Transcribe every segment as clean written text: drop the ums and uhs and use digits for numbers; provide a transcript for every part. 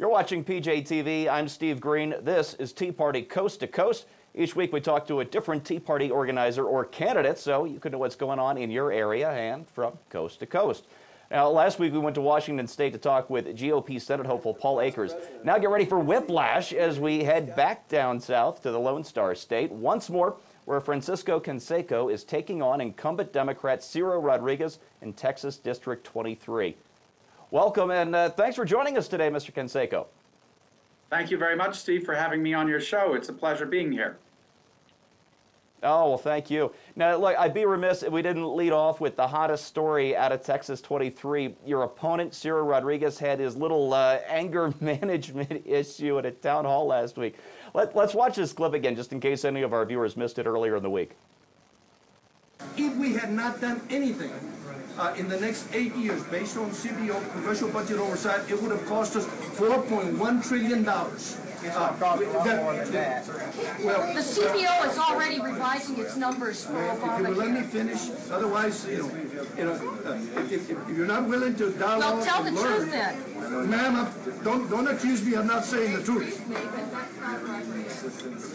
You're watching PJTV. I'm Steve Green. This is Tea Party Coast to Coast. Each week we talk to a different Tea Party organizer or candidate so you can know what's going on in your area and from coast to coast. Now, last week we went to Washington State to talk with GOP Senate hopeful Paul Akers. Now get ready for whiplash as we head back down south to the Lone Star State once more, where Francisco Canseco is taking on incumbent Democrat Ciro Rodriguez in Texas District 23. Welcome and thanks for joining us today, Mr. Canseco. Thank you very much, Steve, for having me on your show. It's a pleasure being here. Oh, well, thank you. Now, look, I'd be remiss if we didn't lead off with the hottest story out of Texas 23. Your opponent, Ciro Rodriguez, had his little anger management issue at a town hall last week. Let's watch this clip again, just in case any of our viewers missed it earlier in the week. If we had not done anything in the next 8 years, based on CBO, Congressional Budget Oversight, it would have cost us $4.1 trillion. The CBO is already revising its numbers for Obama. You will let me finish, otherwise, if you're not willing to dialogue, well, tell the truth then. Ma'am, don't accuse me of not saying the truth.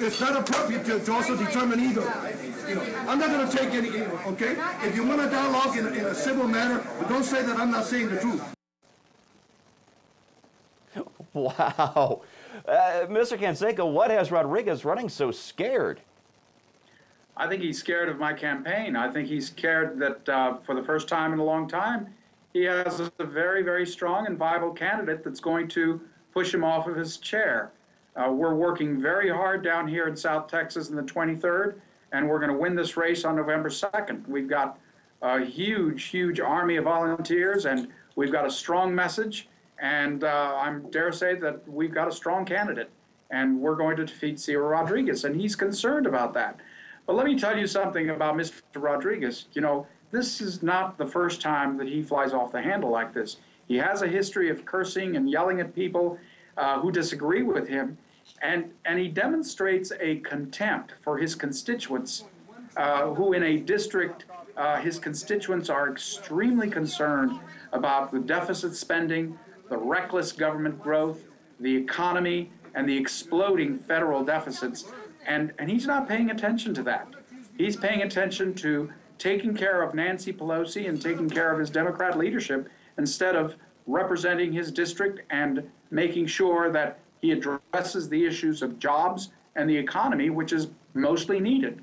It's not appropriate to also determine ego. I'm not going to take any, okay? If you want to dialogue in a civil manner, but don't say that I'm not saying the truth. Wow. Mr. Canseco, what has Rodriguez running so scared? I think he's scared of my campaign. I think he's scared that for the first time in a long time, he has a very, very strong and viable candidate that's going to push him off of his chair. We're working very hard down here in South Texas in the 23rd, and we're going to win this race on November 2nd. We've got a huge, huge army of volunteers, and we've got a strong message. And I dare say that we've got a strong candidate, and we're going to defeat Ciro Rodriguez, and he's concerned about that. But let me tell you something about Mr. Rodriguez. You know, this is not the first time that he flies off the handle like this. He has a history of cursing and yelling at people who disagree with him, and he demonstrates a contempt for his constituents, who in a district, his constituents are extremely concerned about the deficit spending, the reckless government growth, the economy, and the exploding federal deficits. And he's not paying attention to that. He's paying attention to taking care of Nancy Pelosi and taking care of his Democrat leadership instead of representing his district and making sure that he addresses the issues of jobs and the economy, which is mostly needed.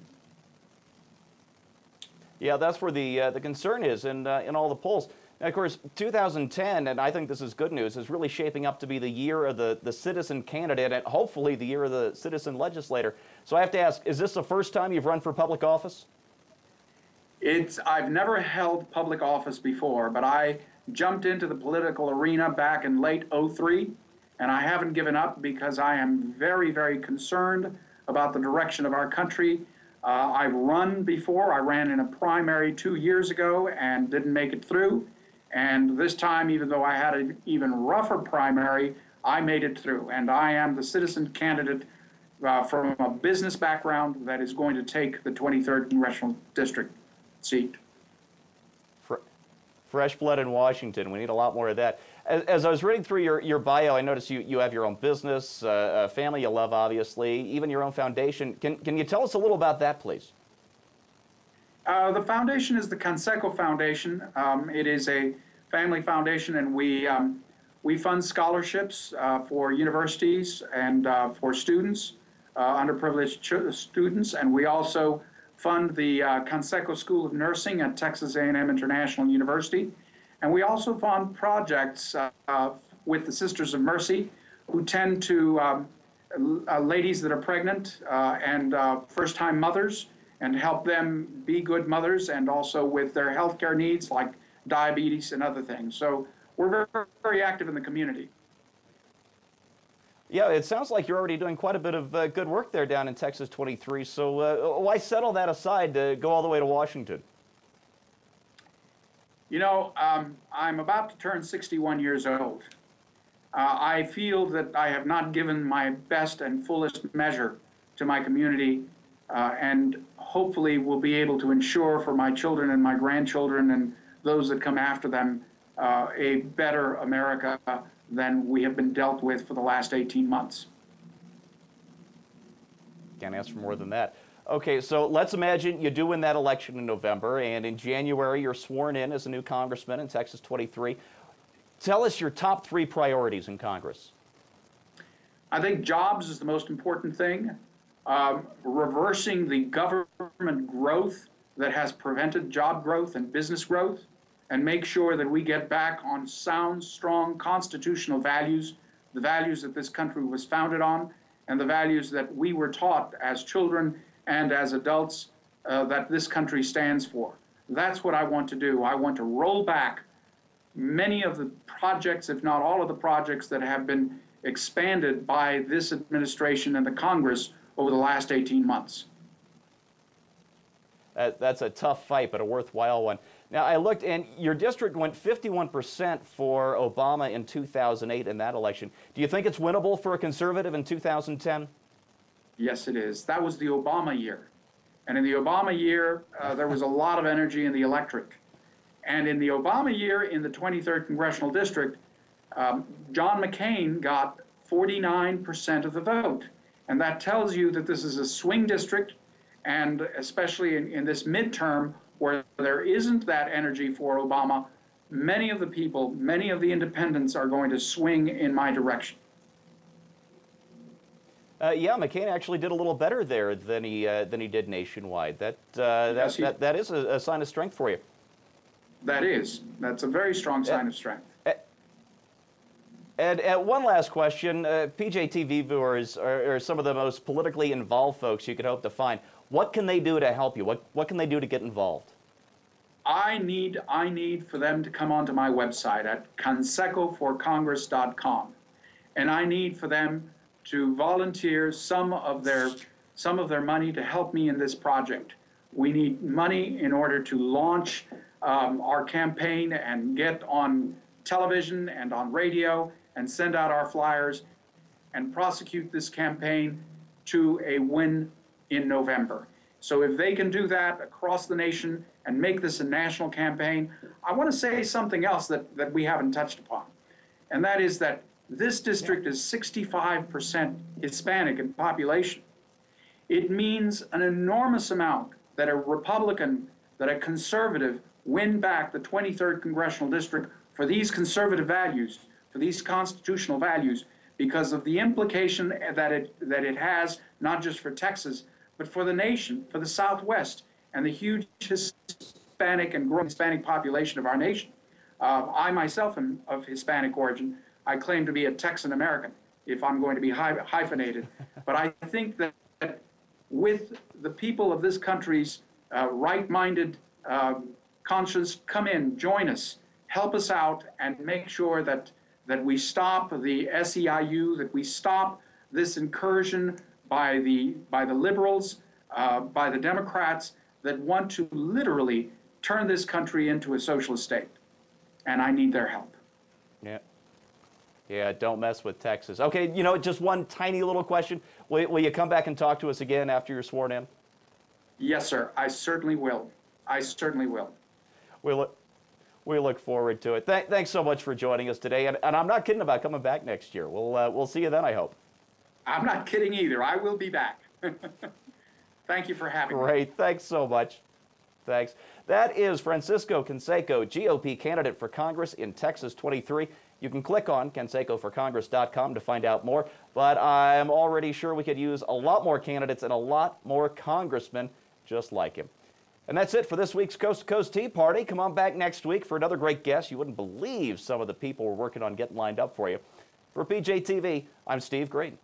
Yeah, that's where the concern is in all the polls. Now, of course, 2010, and I think this is good news, is really shaping up to be the year of the citizen candidate and hopefully the year of the citizen legislator. So I have to ask, is this the first time you've run for public office? I've never held public office before, but I jumped into the political arena back in late '03, and I haven't given up because I am very, very concerned about the direction of our country. I've run before. I ran in a primary 2 years ago and didn't make it through. And this time, even though I had an even rougher primary, I made it through. And I am the citizen candidate from a business background that is going to take the 23rd Congressional District seat. Fresh blood in Washington. We need a lot more of that. As I was reading through your bio, I noticed you have your own business, a family you love, obviously, even your own foundation. Can you tell us a little about that, please? The foundation is the Canseco Foundation. It is a family foundation, and we fund scholarships for universities and for students, underprivileged students, and we also fund the Canseco School of Nursing at Texas A&M International University. And we also fund projects with the Sisters of Mercy, who tend to ladies that are pregnant and first-time mothers, and help them be good mothers, and also with their healthcare needs like diabetes and other things. So we're very, very active in the community. Yeah, it sounds like you're already doing quite a bit of good work there down in Texas 23. So why set all that aside to go all the way to Washington? You know, I'm about to turn 61 years old. I feel that I have not given my best and fullest measure to my community, and hopefully will be able to ensure for my children and my grandchildren and those that come after them a better America than we have been dealt with for the last 18 months. Can't ask for more than that. Okay, so let's imagine you do win that election in November, and in January you're sworn in as a new congressman in Texas 23. Tell us your top 3 priorities in Congress. I think jobs is the most important thing. Reversing the government growth that has prevented job growth and business growth, and make sure that we get back on sound, strong constitutional values, the values that this country was founded on, and the values that we were taught as children and as adults that this country stands for. That's what I want to do. I want to roll back many of the projects, if not all of the projects, that have been expanded by this administration and the Congress over the last 18 months. That's a tough fight, but a worthwhile one. Now, I looked, and your district went 51% for Obama in 2008 in that election. Do you think it's winnable for a conservative in 2010? Yes, it is. That was the Obama year. And in the Obama year, there was a lot of energy in the electorate. And in the Obama year, in the 23rd Congressional District, John McCain got 49% of the vote. And that tells you that this is a swing district, and especially in this midterm where there isn't that energy for Obama, many of the people, many of the independents are going to swing in my direction. Yeah, McCain actually did a little better there than he did nationwide. That is a sign of strength for you. That is. That's a very strong sign of strength. And one last question. PJTV viewers are some of the most politically involved folks you could hope to find. What can they do to help you? What can they do to get involved? I need for them to come onto my website at cansecoforcongress.com, and I need for them to volunteer some of their money to help me in this project. We need money in order to launch our campaign and get on television and on radio and send out our flyers and prosecute this campaign to a win in November. So if they can do that across the nation and make this a national campaign, I want to say something else that we haven't touched upon. And that is that this district is 65% Hispanic in population. It means an enormous amount that a Republican, that a conservative win back the 23rd Congressional District for these conservative values, for these constitutional values, because of the implication that it has, not just for Texas, but for the nation, for the Southwest, and the huge Hispanic and growing Hispanic population of our nation. I myself am of Hispanic origin. I claim to be a Texan American, if I'm going to be hyphenated. But I think that with the people of this country's right-minded conscience, come in, join us, help us out, and make sure that we stop the SEIU, that we stop this incursion by the liberals, by the Democrats that want to literally turn this country into a socialist state. And I need their help. Yeah. Yeah, don't mess with Texas. Okay, you know, just one tiny little question. Will you come back and talk to us again after you're sworn in? Yes, sir. I certainly will. I certainly will. We look forward to it. Thanks so much for joining us today. And I'm not kidding about coming back next year. We'll see you then, I hope. I'm not kidding either. I will be back. Thank you for having me. Great. Thanks so much. Thanks. That is Francisco Canseco, GOP candidate for Congress in Texas 23. You can click on cansecoforcongress.com to find out more, but I'm already sure we could use a lot more candidates and a lot more congressmen just like him. And that's it for this week's Coast to Coast Tea Party. Come on back next week for another great guest. You wouldn't believe some of the people we're working on getting lined up for you. For PJTV, I'm Steve Green.